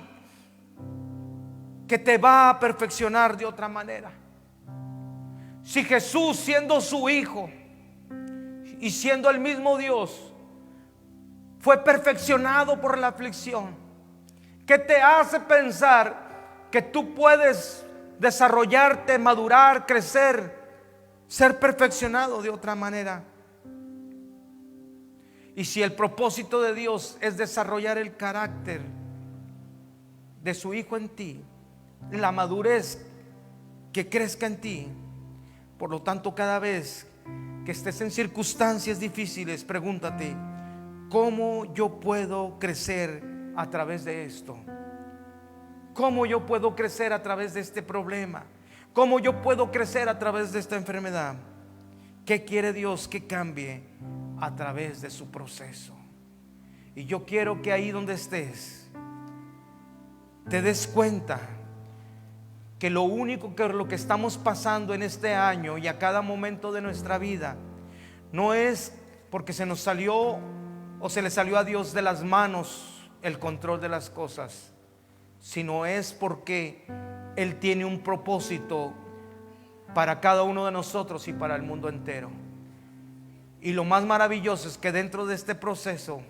que te va a perfeccionar de otra manera? Si Jesús, siendo su Hijo y siendo el mismo Dios, fue perfeccionado por la aflicción, ¿qué te hace pensar que tú puedes desarrollarte, madurar, crecer, ser perfeccionado de otra manera? Y si el propósito de Dios es desarrollar el carácter de su Hijo en ti, la madurez que crezca en ti, por lo tanto, cada vez que estés en circunstancias difíciles, pregúntate: ¿cómo yo puedo crecer a través de esto? ¿Cómo yo puedo crecer a través de este problema? ¿Cómo yo puedo crecer a través de esta enfermedad? ¿Qué quiere Dios que cambie a través de su proceso? Y yo quiero que ahí donde estés te des cuenta que lo que estamos pasando en este año y a cada momento de nuestra vida no es porque se nos salió o se le salió a Dios de las manos el control de las cosas, sino es porque Él tiene un propósito para cada uno de nosotros y para el mundo entero. Y lo más maravilloso es que dentro de este proceso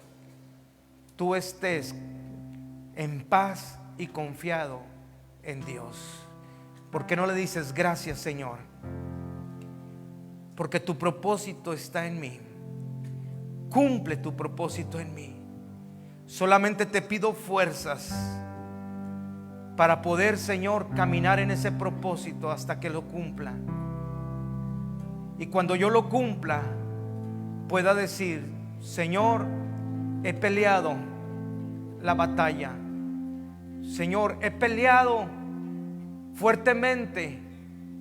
tú estés en paz y confiado en Dios. ¿Por qué no le dices: gracias, Señor? Porque tu propósito está en mí. Cumple tu propósito en mí. Solamente te pido fuerzas para poder, Señor, caminar en ese propósito hasta que lo cumpla. Y cuando yo lo cumpla, pueda decir: Señor, he peleado la batalla. Señor, he peleado fuertemente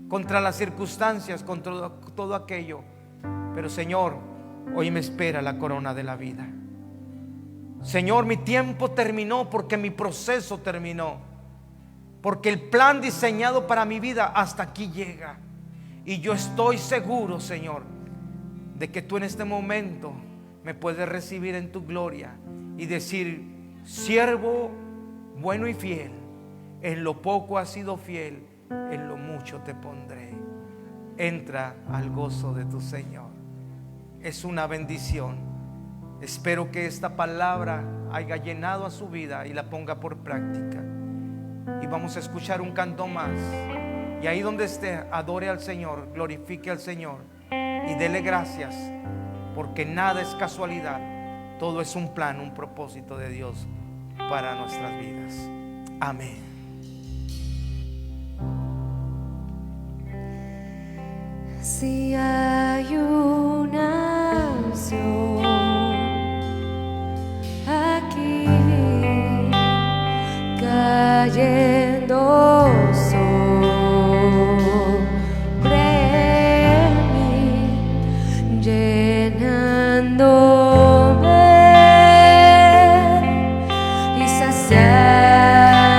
contra las circunstancias, contra todo aquello, pero Señor, hoy me espera la corona de la vida. Señor, mi tiempo terminó porque mi proceso terminó, porque el plan diseñado para mi vida hasta aquí llega. Y yo estoy seguro, Señor, de que tú en este momento me puedes recibir en tu gloria y decir: siervo bueno y fiel, en lo poco has sido fiel, en lo mucho te pondré. Entra al gozo de tu Señor. Es una bendición. Espero que esta palabra haya llenado a su vida y la ponga por práctica. Y vamos a escuchar un canto más. Y ahí donde esté, adore al Señor, glorifique al Señor y dele gracias, porque nada es casualidad. Todo es un plan, un propósito de Dios para nuestras vidas. Amén. Si hay una nación aquí cayendo sobre mí, llenándome y saciando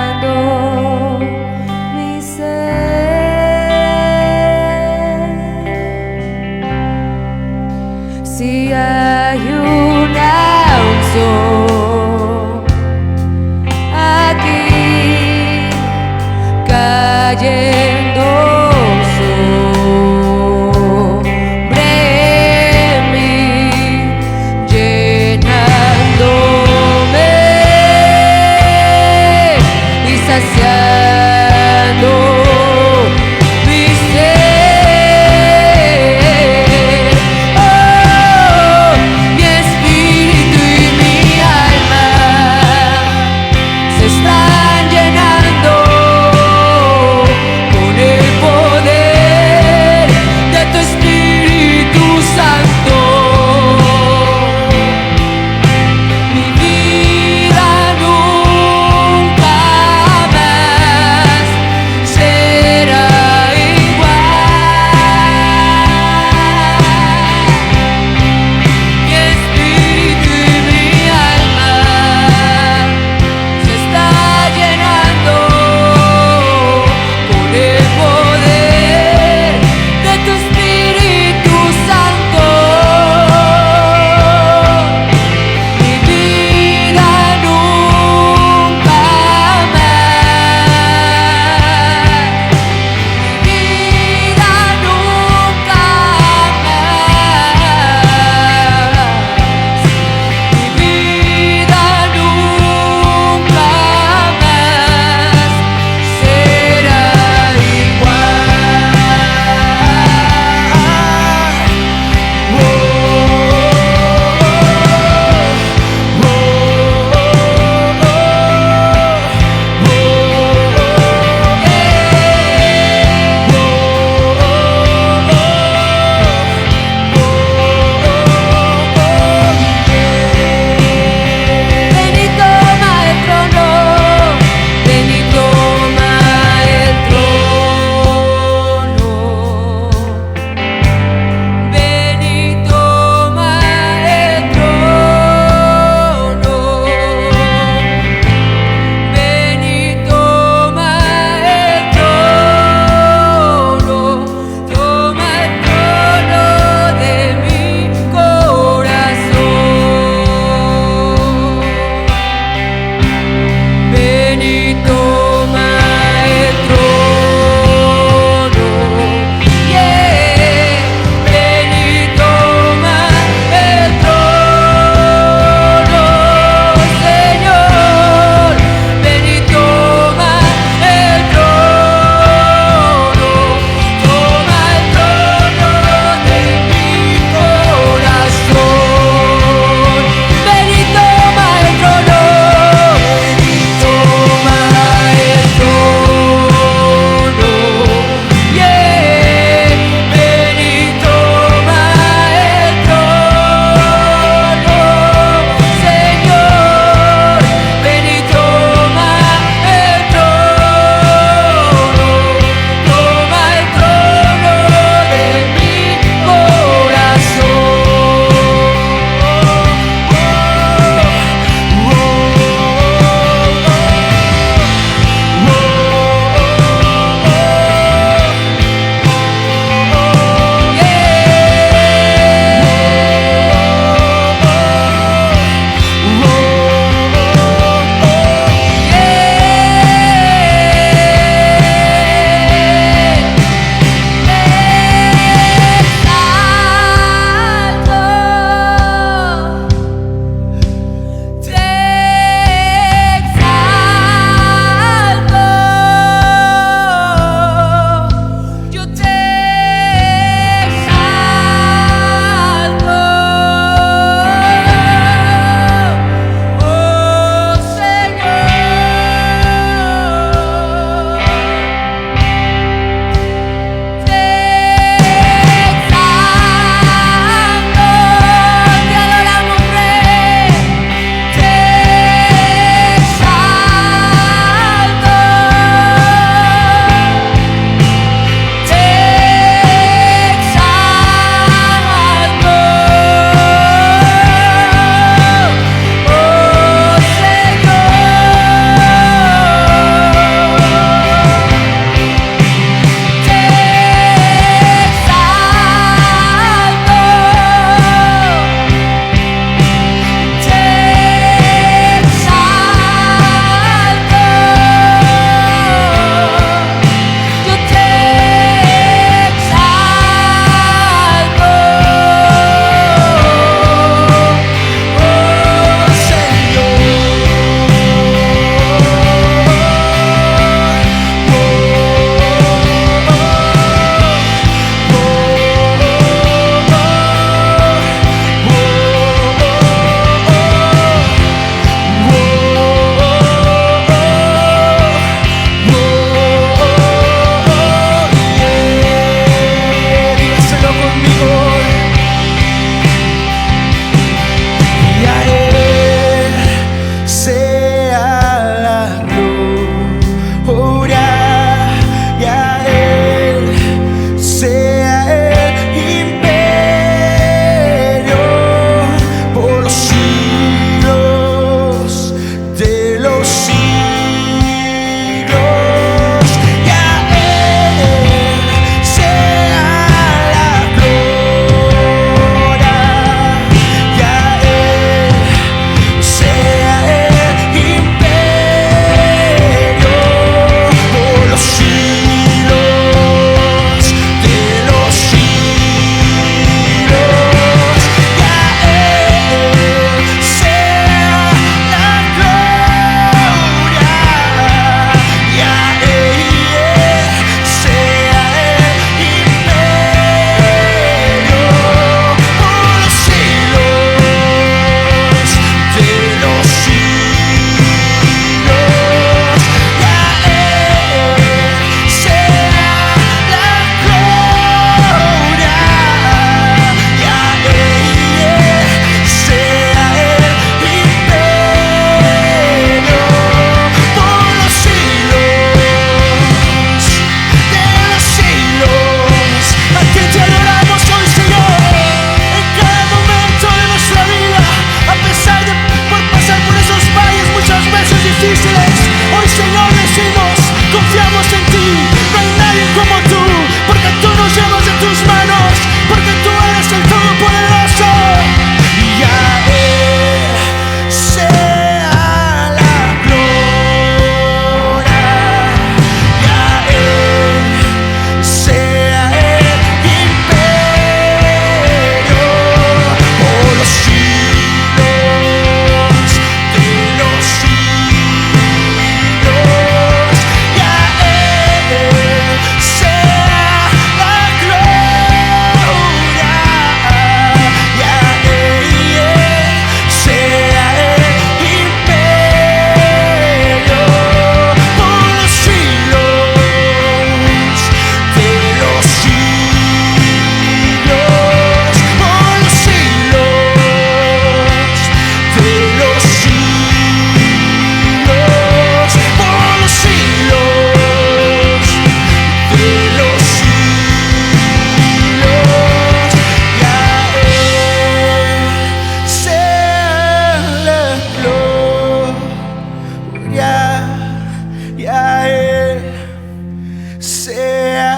sea